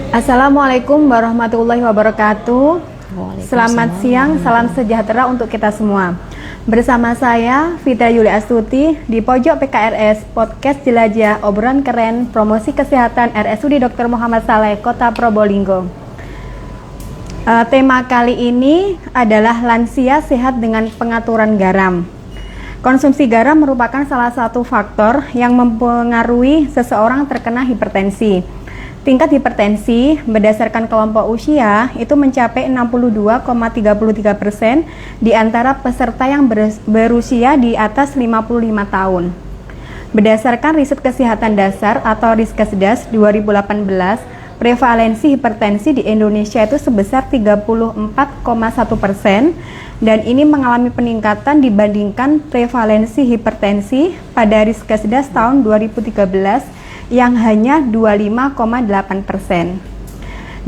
Assalamualaikum warahmatullahi wabarakatuh. Selamat siang, salam sejahtera untuk kita semua. Bersama saya Fitria Yuli Astuti di pojok PKRS Podcast Jelajah Obrolan Keren Promosi Kesehatan RSUD Dr. Muhammad Saleh Kota Probolinggo. Tema kali ini adalah lansia sehat dengan pengaturan garam. Konsumsi garam merupakan salah satu faktor yang mempengaruhi seseorang terkena hipertensi. Tingkat hipertensi berdasarkan kelompok usia itu mencapai 62,33% di antara peserta yang berusia di atas 55 tahun. Berdasarkan riset kesehatan dasar atau Riskesdas 2018, prevalensi hipertensi di Indonesia itu sebesar 34,1% dan ini mengalami peningkatan dibandingkan prevalensi hipertensi pada Riskesdas tahun 2013 yang hanya 25,8%.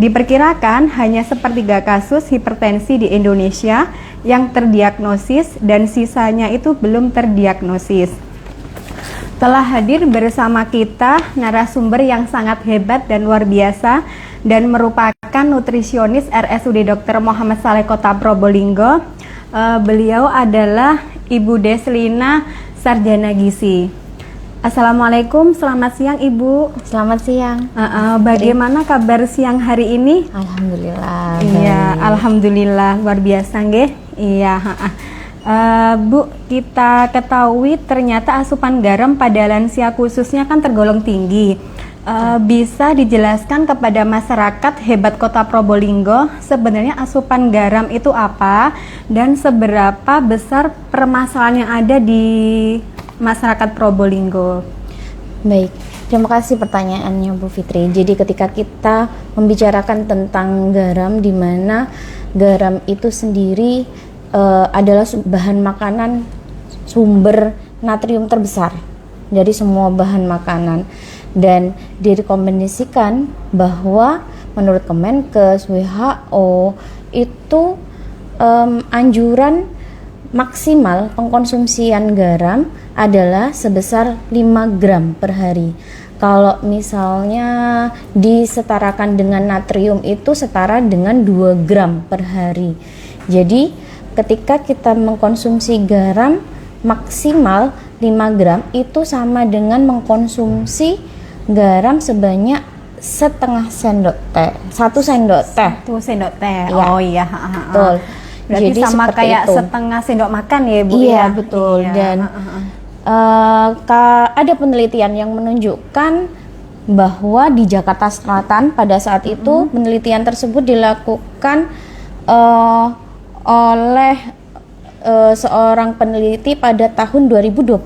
Diperkirakan hanya sepertiga kasus hipertensi di Indonesia yang terdiagnosis dan sisanya itu belum terdiagnosis. Telah hadir bersama kita narasumber yang sangat hebat dan luar biasa dan merupakan nutrisionis RSUD Dr. Muhammad Saleh Kota Probolinggo. Beliau adalah Ibu Deslina Sarjana Gizi. Assalamualaikum, selamat siang Ibu. Selamat siang. Bagaimana kabar siang hari ini? Alhamdulillah. Iya, alhamdulillah luar biasa nggih. Iya. Bu, kita ketahui ternyata asupan garam pada lansia khususnya kan tergolong tinggi. Bisa dijelaskan kepada masyarakat hebat Kota Probolinggo sebenarnya asupan garam itu apa dan seberapa besar permasalahan yang ada di masyarakat Probolinggo? Baik, terima kasih pertanyaannya Bu Fitri. Jadi ketika kita membicarakan tentang garam, di mana garam itu sendiri adalah bahan makanan sumber natrium terbesar dari semua bahan makanan, dan direkomendasikan bahwa menurut Kemenkes, WHO itu anjuran maksimal pengkonsumsian garam adalah sebesar 5 gram per hari. Kalau misalnya disetarakan dengan natrium itu setara dengan 2 gram per hari. Jadi ketika kita mengkonsumsi garam maksimal 5 gram itu sama dengan mengkonsumsi garam sebanyak setengah sendok teh. 1 sendok teh. 1 sendok teh. Ya. Oh iya, betul. Berarti jadi sama kayak itu. setengah sendok makan ya Bu? Iya, ya? betul. Iya. Dan ada penelitian yang menunjukkan bahwa di Jakarta Selatan pada saat itu penelitian tersebut dilakukan oleh seorang peneliti pada tahun 2021.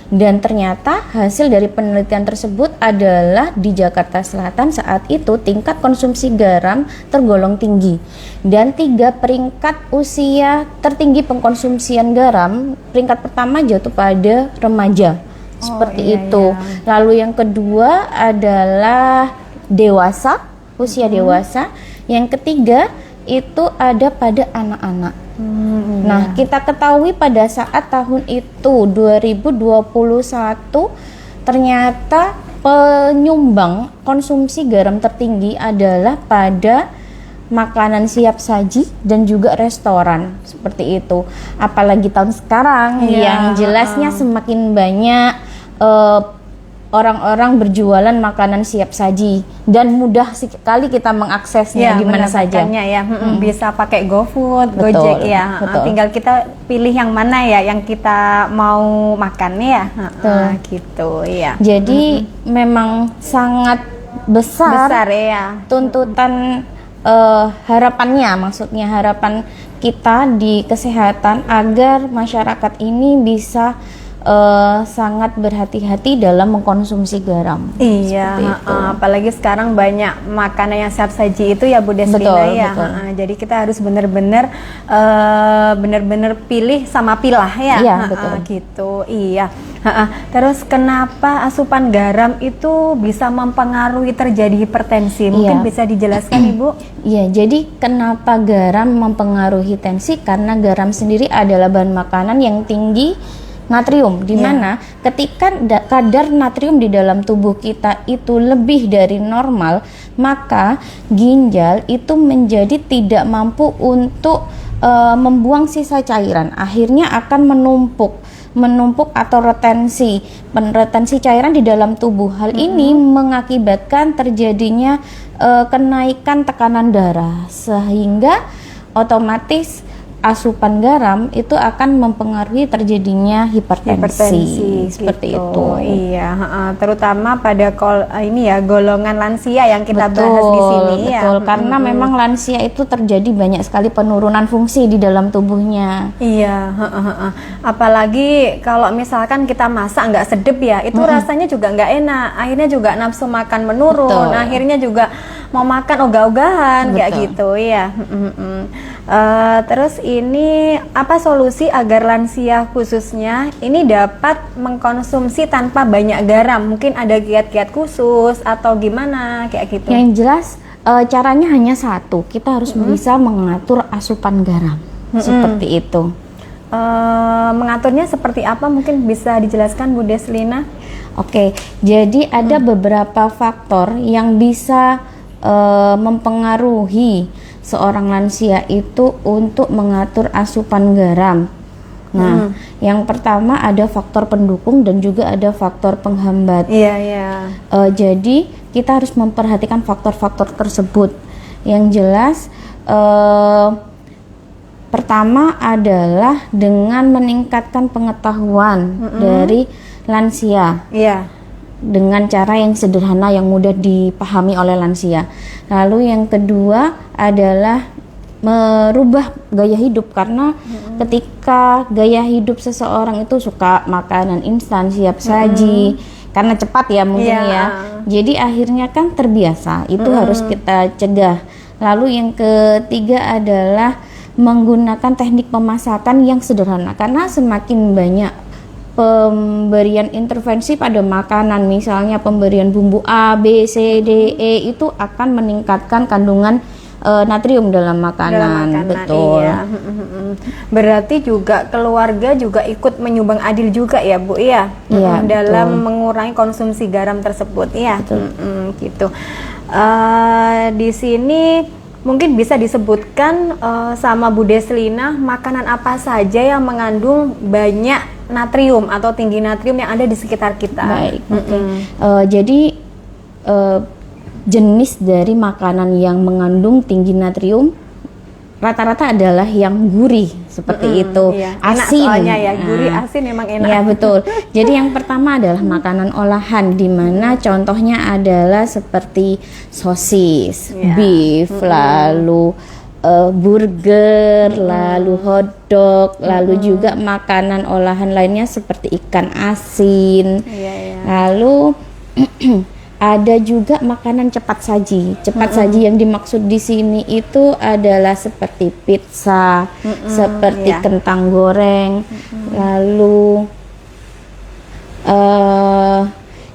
Dan ternyata hasil dari penelitian tersebut adalah di Jakarta Selatan saat itu tingkat konsumsi garam tergolong tinggi. Dan 3 peringkat usia tertinggi pengkonsumsian garam, peringkat pertama jatuh pada remaja. Seperti itu. Iya. Lalu yang kedua adalah dewasa, usia dewasa. Yang ketiga itu ada pada anak-anak. Nah, kita ketahui pada saat tahun itu 2021 ternyata penyumbang konsumsi garam tertinggi adalah pada makanan siap saji dan juga restoran, seperti itu. Apalagi tahun sekarang yang jelasnya semakin banyak orang-orang berjualan makanan siap saji dan mudah sekali kita mengaksesnya di mana saja. Bisa pakai GoFood, Betul, Gojek ya. betul. Tinggal kita pilih yang mana ya yang kita mau makan ya. Gitu ya. Jadi memang sangat besar ya tuntutan harapannya, maksudnya harapan kita di kesehatan agar masyarakat ini bisa sangat berhati-hati dalam mengkonsumsi garam. Iya, apalagi sekarang banyak makanan yang siap saji itu ya Bu Deslina ya. Jadi kita harus benar-benar pilih sama pilah ya. Iya, betul. Gitu. Iya. Terus kenapa asupan garam itu bisa mempengaruhi terjadi hipertensi? Mungkin bisa dijelaskan Ibu? Iya, jadi kenapa garam mempengaruhi tensi? Karena garam sendiri adalah bahan makanan yang tinggi natrium, di mana ketika kadar natrium di dalam tubuh kita itu lebih dari normal, maka ginjal itu menjadi tidak mampu untuk membuang sisa cairan, akhirnya akan menumpuk atau retensi cairan di dalam tubuh. Hal ini mengakibatkan terjadinya kenaikan tekanan darah, sehingga otomatis asupan garam itu akan mempengaruhi terjadinya hipertensi seperti gitu. itu. Iya, terutama pada golongan lansia yang kita bahas di sini. Betul, karena memang lansia itu terjadi banyak sekali penurunan fungsi di dalam tubuhnya. Iya, apalagi kalau misalkan kita masak nggak sedep ya, itu rasanya juga nggak enak. Akhirnya juga nafsu makan menurun. Akhirnya juga mau makan ogah-ogahan kayak gitu ya. Terus ini apa solusi agar lansia khususnya ini dapat mengkonsumsi tanpa banyak garam? Mungkin ada kiat-kiat khusus atau gimana kayak gitu? Yang jelas caranya hanya satu, kita harus bisa mengatur asupan garam seperti itu. Mengaturnya seperti apa? Mungkin bisa dijelaskan Bu Deslina? Oke, jadi ada beberapa faktor yang bisa mempengaruhi seorang lansia itu untuk mengatur asupan garam. Nah, yang pertama ada faktor pendukung dan juga ada faktor penghambat. Iya. Jadi kita harus memperhatikan faktor-faktor tersebut. Yang jelas, pertama adalah dengan meningkatkan pengetahuan dari lansia. Iya. Dengan cara yang sederhana yang mudah dipahami oleh lansia. Lalu yang kedua adalah merubah gaya hidup, karena ketika gaya hidup seseorang itu suka makanan instan siap saji karena cepat ya mungkin ya. Jadi akhirnya kan terbiasa, itu harus kita cegah. Lalu yang ketiga adalah menggunakan teknik pemasakan yang sederhana, karena semakin banyak pemberian intervensi pada makanan, misalnya pemberian bumbu A, B, C, D, E, itu akan meningkatkan kandungan natrium dalam makanan. Betul. Iya. Berarti juga keluarga juga ikut menyumbang adil juga ya Bu ya, dalam mengurangi konsumsi garam tersebut ya. Gitu. Di sini mungkin bisa disebutkan sama Bu Deslina makanan apa saja yang mengandung banyak natrium atau tinggi natrium yang ada di sekitar kita. Baik. Jadi jenis dari makanan yang mengandung tinggi natrium rata-rata adalah yang gurih seperti itu, asin. Enak soalnya ya, gurih asin memang enak. Ya betul. Jadi yang pertama adalah makanan olahan, di mana contohnya adalah seperti sosis, beef, lalu burger, lalu hotdog, lalu juga makanan olahan lainnya seperti ikan asin. Lalu ada juga makanan cepat saji. Cepat saji yang dimaksud di sini itu adalah seperti pizza, seperti kentang goreng, lalu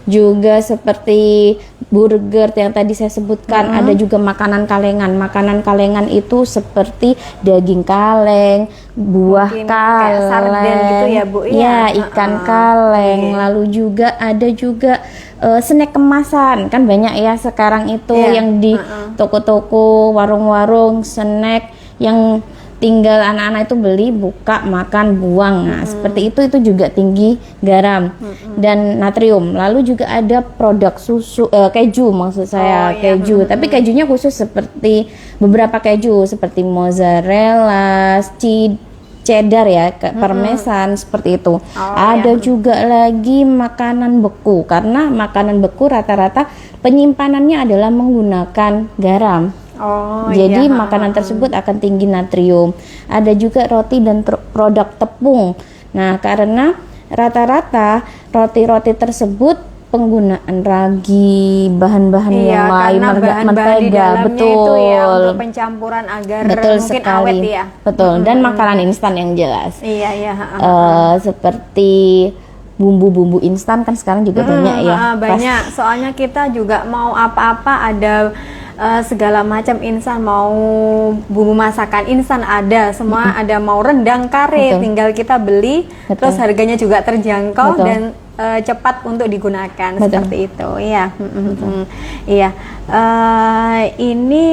juga seperti burger yang tadi saya sebutkan. Ada juga makanan kalengan. Makanan kalengan itu seperti daging kaleng, buah kaleng, sarden gitu ya Bu ya, ikan kaleng. Lalu juga ada juga snack kemasan, kan banyak ya sekarang itu yang di toko-toko, warung-warung snack yang tinggal anak-anak itu beli, buka, makan, buang. Nah, seperti itu juga tinggi garam dan natrium. Lalu juga ada produk susu, keju maksud saya, keju. Tapi kejunya khusus seperti beberapa keju seperti mozzarella, cheddar ya, parmesan seperti itu. Ada juga lagi makanan beku, karena makanan beku rata-rata penyimpanannya adalah menggunakan garam. Jadi makanan tersebut akan tinggi natrium. Ada juga roti dan produk tepung. Nah, karena rata-rata roti-roti tersebut penggunaan ragi, bahan-bahan yang lain, mentega, betul. Itu ya, untuk pencampuran agar betul mungkin sekali. awet ya. Betul. Dan makanan instan yang jelas. Seperti bumbu-bumbu instan kan sekarang juga banyak ya. Banyak. Soalnya kita juga mau apa-apa ada segala macam instan, mau bumbu masakan instan ada, semua ada, mau rendang, kare, Betul. tinggal kita beli, Betul. terus harganya juga terjangkau Betul. dan cepat untuk digunakan. Betul. Seperti itu. Iya. Iya. Ini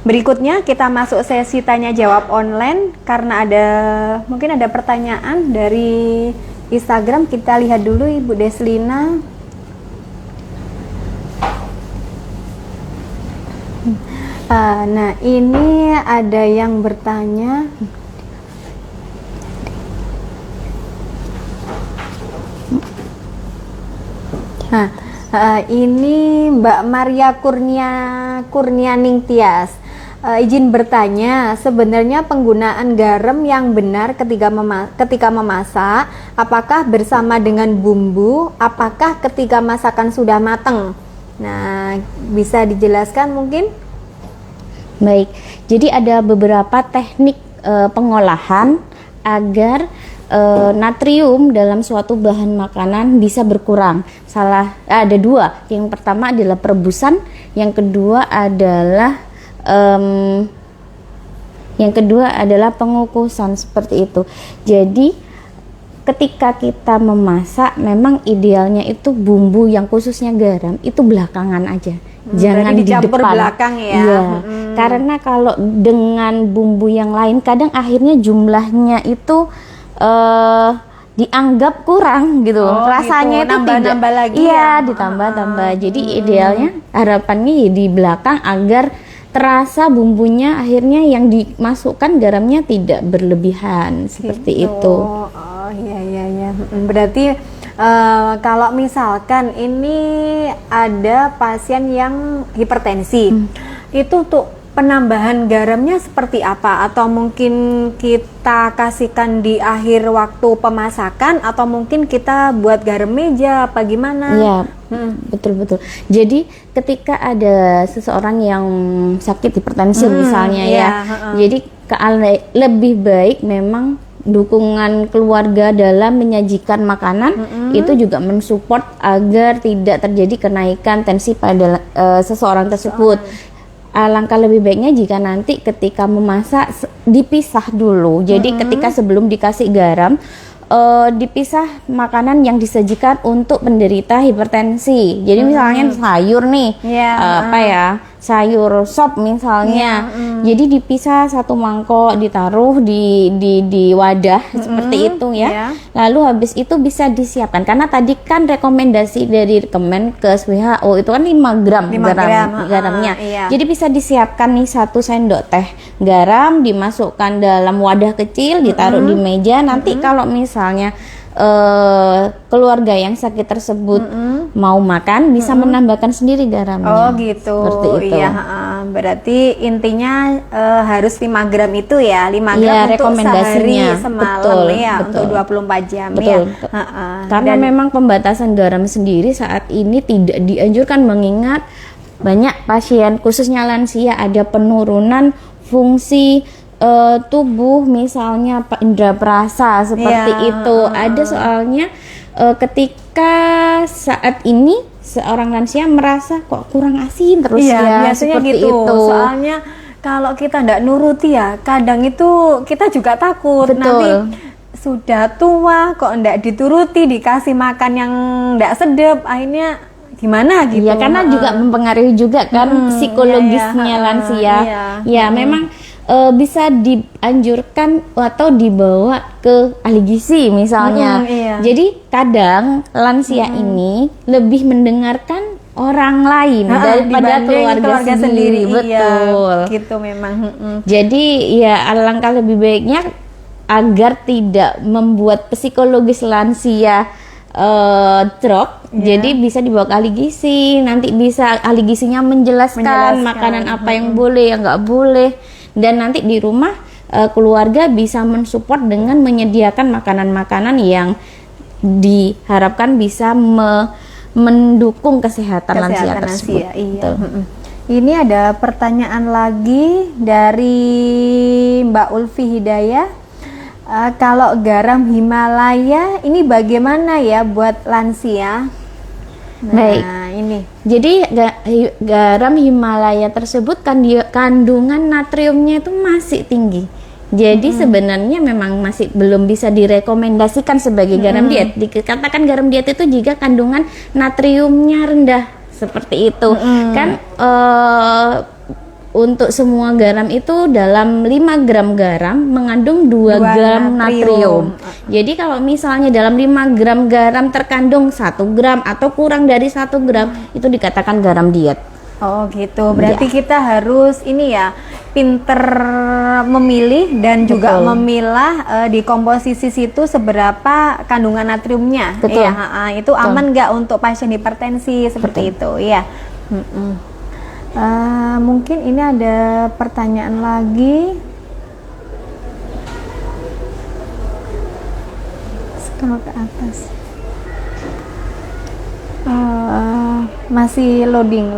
berikutnya kita masuk sesi tanya jawab online karena mungkin ada pertanyaan dari Instagram. Kita lihat dulu Ibu Deslina. Nah, ini ada yang bertanya. Nah, ini Mbak Maria Kurnianing Tias. Izin bertanya, sebenarnya penggunaan garam yang benar ketika memasak, apakah bersama dengan bumbu, apakah ketika masakan sudah matang? Nah, bisa dijelaskan mungkin? Baik, jadi ada beberapa teknik pengolahan agar natrium dalam suatu bahan makanan bisa berkurang. Ada dua. Yang pertama adalah perebusan, yang kedua adalah pengukusan, seperti itu. Jadi ketika kita memasak, memang idealnya itu bumbu yang khususnya garam itu belakangan aja. Jangan di dicampur depan. Belakang ya. Iya. Karena kalau dengan bumbu yang lain kadang akhirnya jumlahnya itu dianggap kurang gitu. Rasanya gitu. itu Nambah-nambah tidak. lagi Iya, ya. ditambah-tambah. Jadi idealnya harapannya ya di belakang agar terasa bumbunya, akhirnya yang dimasukkan garamnya tidak berlebihan, seperti Gitu. itu. Oh iya. Berarti kalau misalkan ini ada pasien yang hipertensi, itu tuh penambahan garamnya seperti apa? Atau mungkin kita kasihkan di akhir waktu pemasakan, atau mungkin kita buat garam meja apa gimana? Iya, betul. Jadi ketika ada seseorang yang sakit hipertensi misalnya ya, jadi lebih baik memang dukungan keluarga dalam menyajikan makanan itu juga mensupport agar tidak terjadi kenaikan tensi pada seseorang tersebut. Alangkah lebih baiknya jika nanti ketika memasak dipisah dulu. Jadi ketika sebelum dikasih garam, dipisah makanan yang disajikan untuk penderita hipertensi. Jadi misalnya sayur nih, sayur sop misalnya. Jadi dipisah satu mangkok, ditaruh di wadah seperti itu ya. Lalu habis itu bisa disiapkan, karena tadi kan rekomendasi dari Kemenkes WHO itu kan 5 gram garamnya. Jadi bisa disiapkan nih 1 sendok teh garam, dimasukkan dalam wadah kecil, ditaruh di meja. Nanti kalau misalnya keluarga yang sakit tersebut mau makan, bisa menambahkan sendiri garamnya. Oh gitu. Seperti itu. Iya, berarti intinya harus 5 gram itu ya, 5 gram untuk sehari rekomendasinya. semalam ya, untuk 24 jam ya. Karena memang pembatasan garam sendiri saat ini tidak dianjurkan, mengingat banyak pasien khususnya lansia ada penurunan fungsi tubuh, misalnya indera perasa seperti itu. Ada soalnya ketika saat ini seorang lansia merasa kok kurang asin terus ya, biasanya seperti gitu. itu. Soalnya kalau kita tidak nuruti ya, kadang itu kita juga takut. Betul. Nanti sudah tua kok tidak dituruti, dikasih makan yang tidak sedap, akhirnya gimana gitu. Ya karena juga mempengaruhi juga kan psikologisnya lansia. Memang bisa dianjurkan atau dibawa ke ahli gizi misalnya. Jadi kadang lansia ini lebih mendengarkan orang lain daripada keluarga sendiri. Betul. Gitu memang. Jadi ya alangkah lebih baiknya agar tidak membuat psikologis lansia drop. Jadi bisa dibawa ke ahli gizi. Nanti bisa ahli gizinya menjelaskan makanan apa yang boleh, yang nggak boleh. Dan nanti di rumah keluarga bisa mensupport dengan menyediakan makanan-makanan yang diharapkan bisa mendukung kesehatan lansia tersebut. Ini ada pertanyaan lagi dari Mbak Ulfi Hidayah. Kalau garam Himalaya ini bagaimana ya buat lansia? Nah, Baik. ini? Jadi garam Himalaya tersebut kandungan natriumnya itu masih tinggi. Jadi sebenarnya memang masih belum bisa direkomendasikan sebagai garam diet. Dikatakan garam diet itu jika kandungan natriumnya rendah seperti itu. Kan untuk semua garam itu dalam 5 gram garam mengandung 2 gram natrium. Jadi kalau misalnya dalam 5 gram garam terkandung 1 gram atau kurang dari 1 gram itu dikatakan garam diet. Oh gitu, berarti kita harus ini ya, pinter memilih dan juga memilah di komposisi situ seberapa kandungan natriumnya. Betul. Iya, itu aman nggak untuk pasien hipertensi seperti itu, ya. Mungkin ini ada pertanyaan lagi. Scroll ke atas. Masih loading.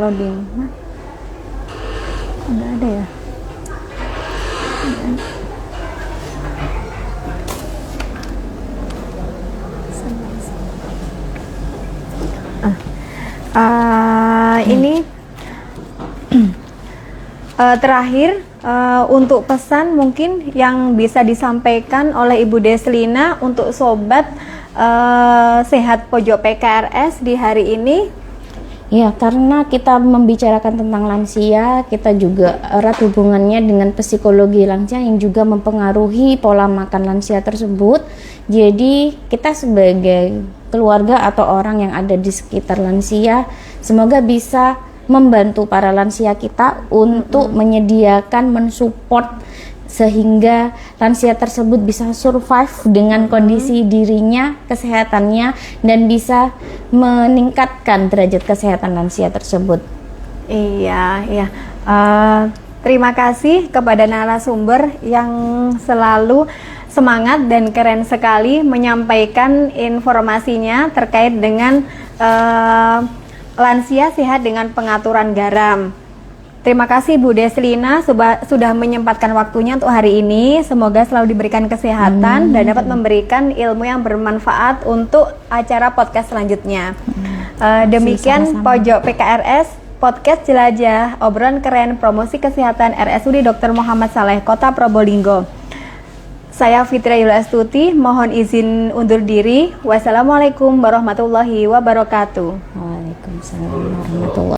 Nggak ada ya? Ini terakhir untuk pesan mungkin yang bisa disampaikan oleh Ibu Deslina untuk sobat sehat pojok PKRS di hari ini. Ya, karena kita membicarakan tentang lansia, kita juga erat hubungannya dengan psikologi lansia yang juga mempengaruhi pola makan lansia tersebut. Jadi kita sebagai keluarga atau orang yang ada di sekitar lansia, semoga bisa membantu para lansia kita untuk menyediakan, mensupport sehingga lansia tersebut bisa survive dengan kondisi dirinya, kesehatannya, dan bisa meningkatkan derajat kesehatan lansia tersebut. Iya. Terima kasih kepada narasumber yang selalu semangat dan keren sekali menyampaikan informasinya terkait dengan lansia sehat dengan pengaturan garam. Terima kasih Bu Deslina sudah menyempatkan waktunya untuk hari ini. Semoga selalu diberikan kesehatan dan dapat memberikan ilmu yang bermanfaat untuk acara podcast selanjutnya. Demikian Pojok PKRS, podcast jelajah, obrolan keren, promosi kesehatan RSUD Dr. Muhammad Saleh, Kota Probolinggo. Saya Fitria Yulastuti, mohon izin undur diri. Wassalamualaikum warahmatullahi wabarakatuh. Waalaikumsalam warahmatullahi wabarakatuh.